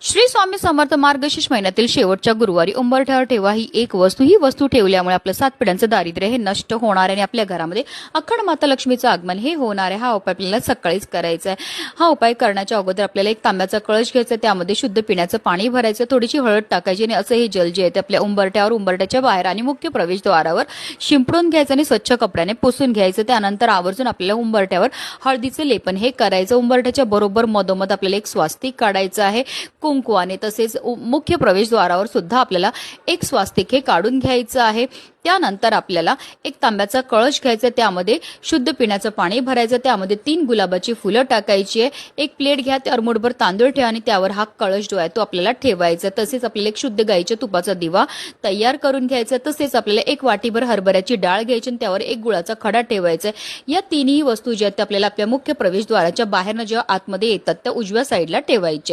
श्री स्वामी समर्थ मार्गशीर्ष महिन्यातील शेवटच्या गुरुवारी उंबरठ्यावर ठेवा ही वस्तू ठेवल्यामुळे आपलं 7 पिढ्यांचं दारिद्र्य हे नष्ट होणार आणि आपल्या घरामध्ये अखंड माता लक्ष्मीचं आगमन हे होणार आहे। हा उपाय आपल्याला सकाळीच करायचा आहे। हा उपाय करण्याच्या अगोदर आपल्याला एक तांब्याचा कळश घ्यायचा, त्यामध्ये शुद्ध पिण्याचं पाणी भरायचं, थोडीशी हळद टाकायची आणि असं हे जल जे आहे ते आपल्या उंबरठ्याच्या बाहेर आणि मुख्य प्रवेशद्वारावर शिंपडून घ्यायचं आणि स्वच्छ कपड्याने पुसून घ्यायचं। त्यानंतर आवर्जून आपल्याला उंबरठ्यावर हळदीचे लेपन हे करायचं। उंबरठ्याच्या बरोबर मधोमध आपल्याला एक स्वास्तिक काढायचं आहे कुंकवाने, तसेच मुख्य प्रवेशद्वारावर सुद्धा आपल्याला एक स्वास्तिक हे काढून घ्यायचं आहे। त्यानंतर आपल्याला एक तांब्याचा कळश घ्यायचा, त्यामध्ये शुद्ध पिण्याचं पाणी भरायचं, त्यामध्ये 3 गुलाबाची फुलं टाकायची आहे। एक प्लेट घ्या, त्यावर मुठभर तांदूळ ठेवा आणि त्यावर हा कळश जो आहे तो आपल्याला ठेवायचा। तसेच आपल्याला एक शुद्ध गाईच्या तुपाचा दिवा तयार करून घ्यायचा। तसेच आपल्याला एक वाटीभर हरभऱ्याची डाळ घ्यायची आणि त्यावर एक गुळाचा खडा ठेवायचा। या तिन्ही वस्तू ज्या आहेत आपल्याला आपल्या मुख्य प्रवेशद्वाराच्या बाहेरनं जेव्हा आतमध्ये येतात त्या उजव्या साईडला ठेवायच्या।